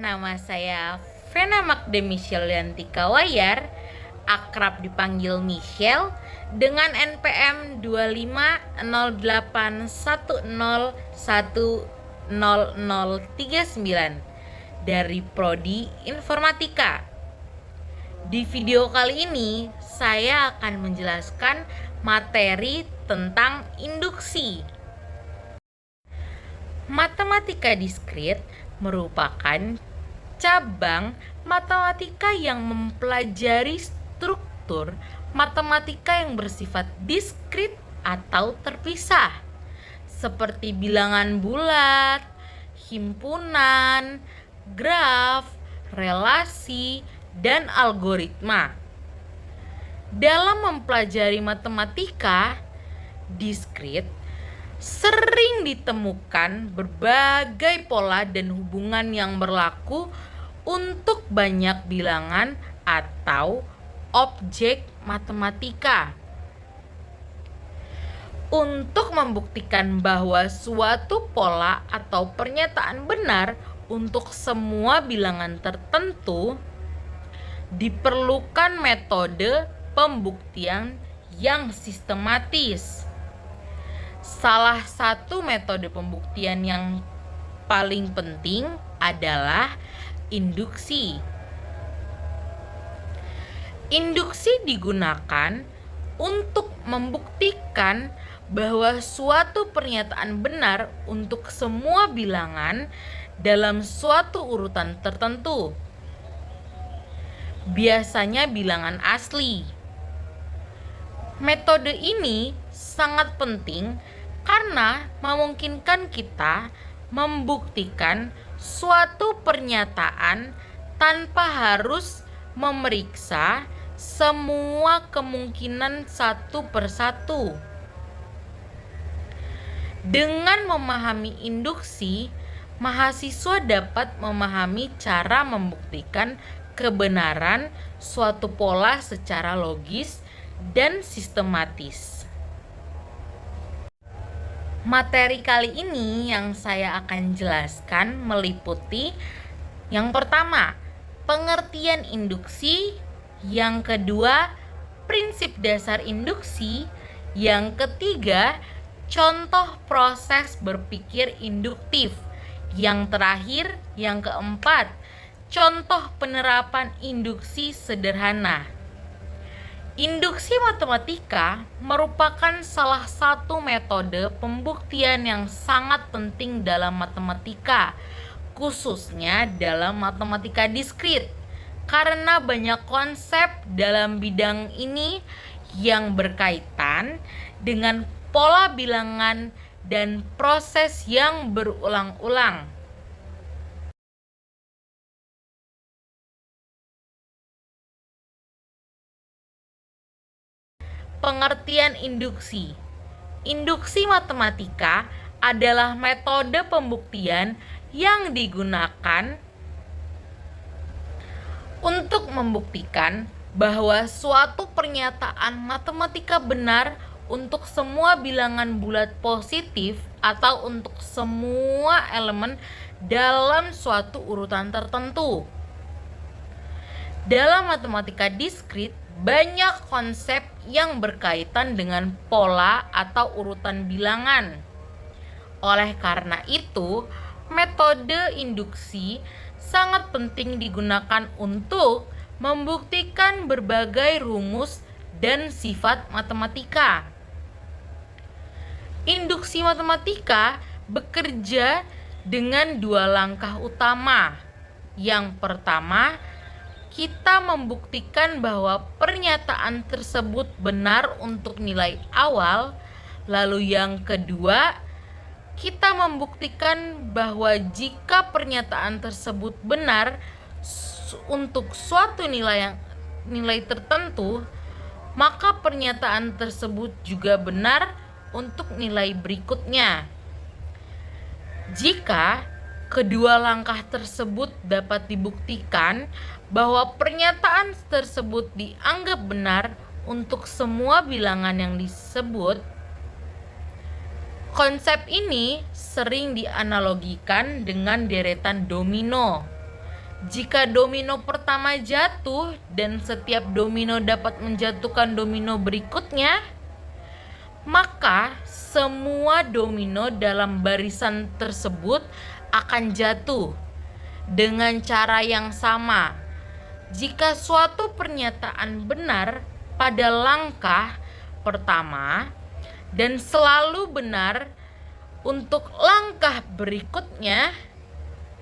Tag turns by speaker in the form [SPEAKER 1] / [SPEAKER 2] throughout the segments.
[SPEAKER 1] Nama saya Vena Magde Micheliantika Wayar, akrab dipanggil Michelle, dengan NPM 2508101039 dari Prodi Informatika. Di video kali ini, saya akan menjelaskan materi tentang induksi. Matematika diskrit merupakan cabang matematika yang mempelajari struktur matematika yang bersifat diskrit atau terpisah, seperti bilangan bulat, himpunan, graf, relasi, dan algoritma. Dalam mempelajari matematika diskrit, sering ditemukan berbagai pola dan hubungan yang berlaku untuk banyak bilangan atau objek matematika. Untuk membuktikan bahwa suatu pola atau pernyataan benar untuk semua bilangan tertentu, diperlukan metode pembuktian yang sistematis. Salah satu metode pembuktian yang paling penting adalah induksi. Induksi digunakan untuk membuktikan bahwa suatu pernyataan benar untuk semua bilangan dalam suatu urutan tertentu. Biasanya bilangan asli. Metode ini sangat penting karena memungkinkan kita membuktikan suatu pernyataan tanpa harus memeriksa semua kemungkinan satu persatu. Dengan memahami induksi, mahasiswa dapat memahami cara membuktikan kebenaran suatu pola secara logis dan sistematis. Materi kali ini yang saya akan jelaskan meliputi yang pertama, pengertian induksi, yang kedua, prinsip dasar induksi, yang ketiga, contoh proses berpikir induktif, yang terakhir, yang keempat, contoh penerapan induksi sederhana. Induksi matematika merupakan salah satu metode pembuktian yang sangat penting dalam matematika, khususnya dalam matematika diskrit, karena banyak konsep dalam bidang ini yang berkaitan dengan pola bilangan dan proses yang berulang-ulang. Pengertian induksi. Induksi matematika adalah metode pembuktian yang digunakan untuk membuktikan bahwa suatu pernyataan matematika benar untuk semua bilangan bulat positif atau untuk semua elemen dalam suatu urutan tertentu. Dalam matematika diskrit, banyak konsep yang berkaitan dengan pola atau urutan bilangan. Oleh karena itu, metode induksi sangat penting digunakan untuk membuktikan berbagai rumus dan sifat matematika. Induksi matematika bekerja dengan dua langkah utama. Yang pertama, kita membuktikan bahwa pernyataan tersebut benar untuk nilai awal. Lalu yang kedua, kita membuktikan bahwa jika pernyataan tersebut benar untuk suatu nilai tertentu, maka pernyataan tersebut juga benar untuk nilai berikutnya. Jika kedua langkah tersebut dapat dibuktikan bahwa pernyataan tersebut dianggap benar untuk semua bilangan yang disebut. Konsep ini sering dianalogikan dengan deretan domino. Jika domino pertama jatuh dan setiap domino dapat menjatuhkan domino berikutnya, maka semua domino dalam barisan tersebut akan jatuh dengan cara yang sama. Jika suatu pernyataan benar pada langkah pertama dan selalu benar untuk langkah berikutnya,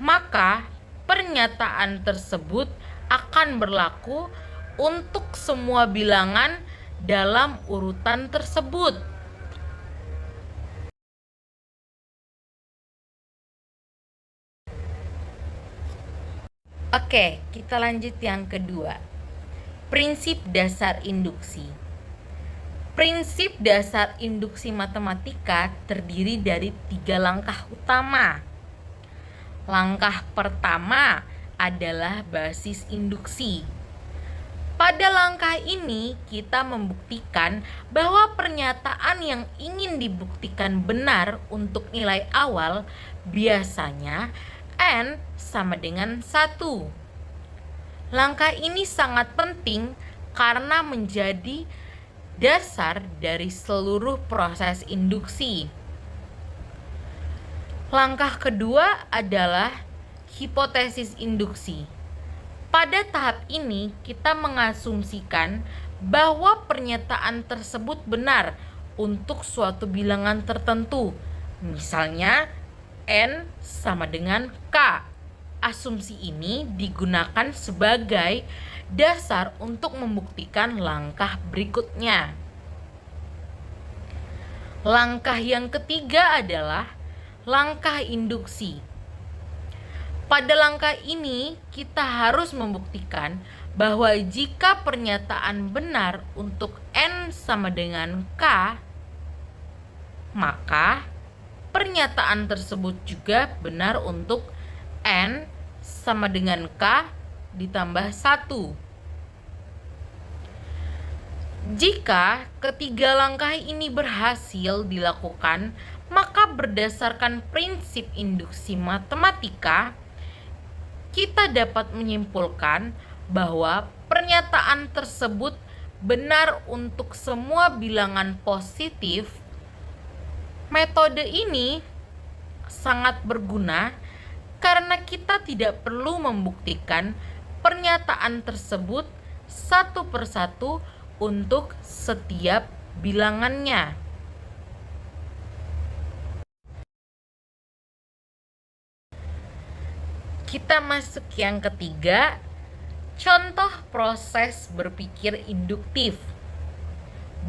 [SPEAKER 1] maka pernyataan tersebut akan berlaku untuk semua bilangan dalam urutan tersebut. Oke, kita lanjut yang kedua. Prinsip dasar induksi. Prinsip dasar induksi matematika terdiri dari 3 langkah utama. Langkah pertama adalah basis induksi. Pada langkah ini, kita membuktikan bahwa pernyataan yang ingin dibuktikan benar untuk nilai awal biasanya N sama dengan 1. Langkah ini sangat penting karena menjadi dasar dari seluruh proses induksi. Langkah kedua adalah hipotesis induksi. Pada tahap ini, kita mengasumsikan bahwa pernyataan tersebut benar untuk suatu bilangan tertentu. Misalnya, N sama dengan K. Asumsi ini digunakan sebagai dasar untuk membuktikan langkah berikutnya. Langkah yang ketiga adalah langkah induksi. Pada langkah ini, kita harus membuktikan bahwa jika pernyataan benar untuk N sama dengan K, maka pernyataan tersebut juga benar untuk N sama dengan K ditambah 1. Jika ketiga langkah ini berhasil dilakukan, maka berdasarkan prinsip induksi matematika, kita dapat menyimpulkan bahwa pernyataan tersebut benar untuk semua bilangan positif. Metode ini sangat berguna karena kita tidak perlu membuktikan pernyataan tersebut satu persatu untuk setiap bilangannya. Kita masuk yang ketiga, contoh proses berpikir induktif.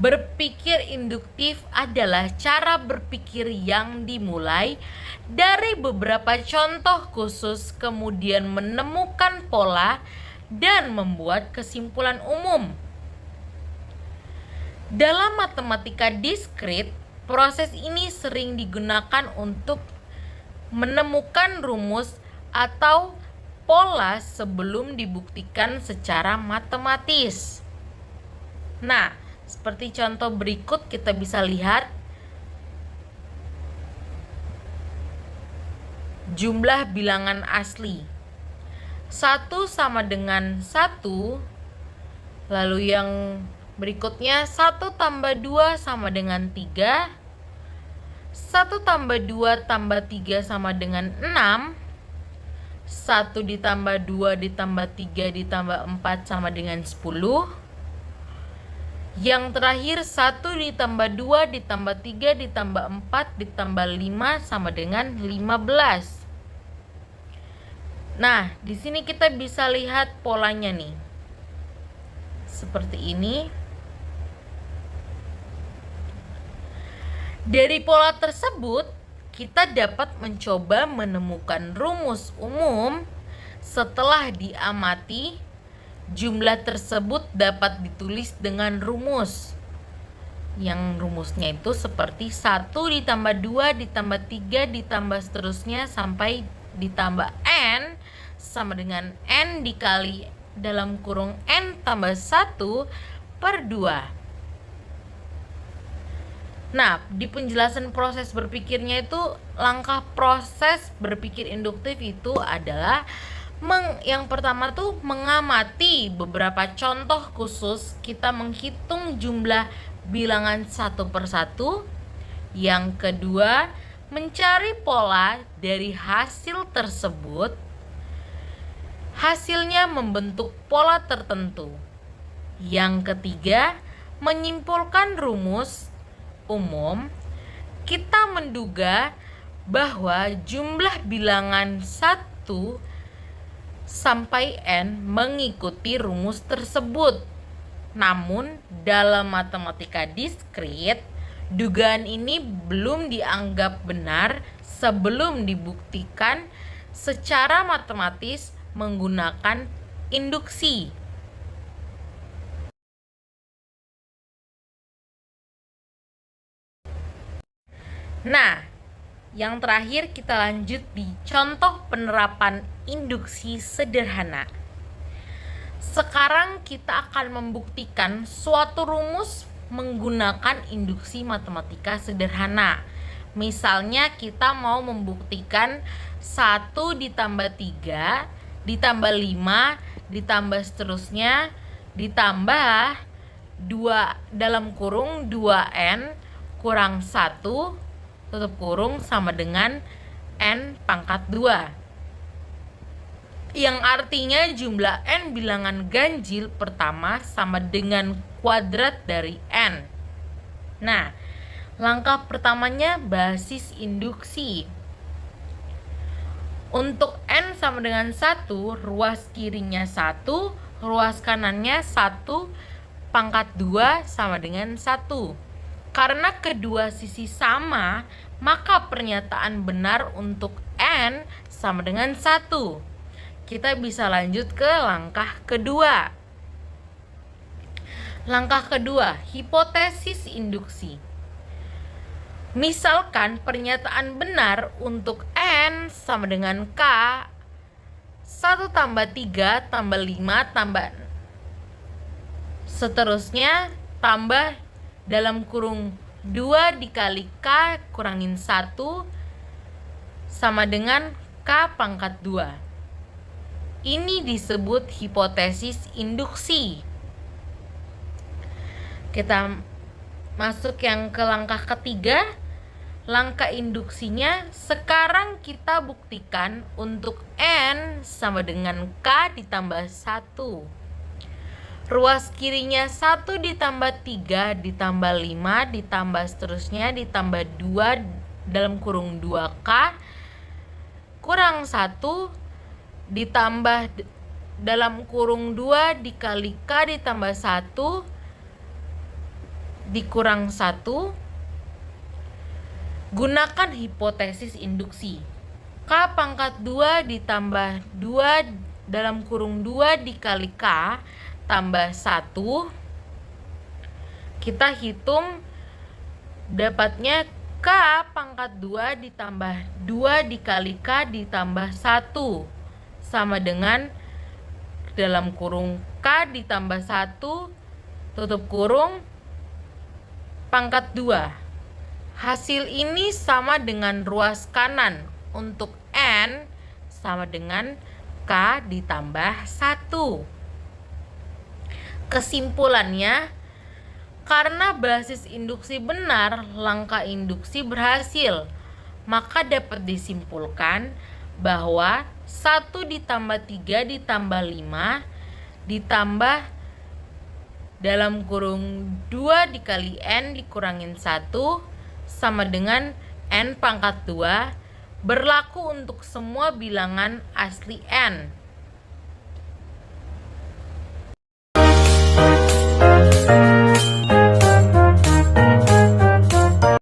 [SPEAKER 1] Berpikir induktif adalah cara berpikir yang dimulai dari beberapa contoh khusus, kemudian menemukan pola dan membuat kesimpulan umum. Dalam matematika diskrit, proses ini sering digunakan untuk menemukan rumus atau pola sebelum dibuktikan secara matematis. Nah, seperti contoh berikut kita bisa lihat jumlah bilangan asli. 1 sama dengan 1, lalu yang berikutnya 1 tambah 2 sama dengan 3, 1 tambah 2 tambah 3 sama dengan 6, 1 ditambah 2 ditambah 3 ditambah 4 sama dengan 10. Yang terakhir 1 ditambah 2 ditambah 3 ditambah 4 ditambah 5 sama dengan 15. Nah, di sini kita bisa lihat polanya nih. Seperti ini. Dari pola tersebut, kita dapat mencoba menemukan rumus umum. Setelah diamati, jumlah tersebut dapat ditulis dengan rumus. Yang rumusnya itu seperti 1 ditambah 2 ditambah 3 ditambah seterusnya sampai ditambah N sama dengan N dikali dalam kurung N tambah 1 per 2. Nah, di penjelasan proses berpikirnya itu, langkah proses berpikir induktif itu adalah Yang pertama tuh mengamati beberapa contoh khusus, kita menghitung jumlah bilangan satu persatu. Yang kedua, mencari pola dari hasil tersebut. Hasilnya membentuk pola tertentu. Yang ketiga, menyimpulkan rumus umum. Kita menduga bahwa jumlah bilangan 1 sampai N mengikuti rumus tersebut. Namun, dalam matematika diskrit, dugaan ini belum dianggap benar sebelum dibuktikan secara matematis menggunakan induksi. Nah, yang terakhir kita lanjut di contoh penerapan induksi sederhana. Sekarang kita akan membuktikan suatu rumus menggunakan induksi matematika sederhana. Misalnya kita mau membuktikan 1 ditambah 3 ditambah 5 ditambah seterusnya ditambah 2 dalam kurung 2N kurang 1 tutup kurung sama dengan N pangkat 2, yang artinya jumlah N bilangan ganjil pertama sama dengan kuadrat dari N. Nah, langkah pertamanya basis induksi. Untuk N sama dengan 1, ruas kirinya 1, ruas kanannya 1, pangkat 2 sama dengan 1. Karena kedua sisi sama, maka pernyataan benar untuk N sama dengan 1. Kita bisa lanjut ke langkah kedua. Langkah kedua, hipotesis induksi. Misalkan pernyataan benar untuk N sama dengan K 1 tambah 3 tambah 5 tambah seterusnya tambah dalam kurung 2 dikali K kurangin 1 sama dengan K pangkat 2. Ini disebut hipotesis induksi. Kita masuk yang ke langkah ketiga. Langkah induksinya sekarang kita buktikan untuk N sama dengan K ditambah 1. Ruas kirinya 1 ditambah 3 ditambah 5 ditambah seterusnya ditambah 2 dalam kurung 2K kurang 1 ditambah dalam kurung 2 dikali K ditambah 1 dikurang 1. Gunakan hipotesis induksi. K pangkat 2 ditambah 2 dalam kurung 2 dikali K tambah 1. Kita hitung dapatnya K pangkat 2 ditambah 2 dikali K ditambah 1 sama dengan dalam kurung K ditambah 1 tutup kurung pangkat 2. Hasil ini sama dengan ruas kanan untuk N sama dengan K ditambah 1. Kesimpulannya, karena basis induksi benar, langkah induksi berhasil. Maka dapat disimpulkan bahwa 1 ditambah 3 ditambah 5 ditambah dalam kurung 2 dikali N dikurangin 1 sama dengan N pangkat 2 berlaku untuk semua bilangan asli N.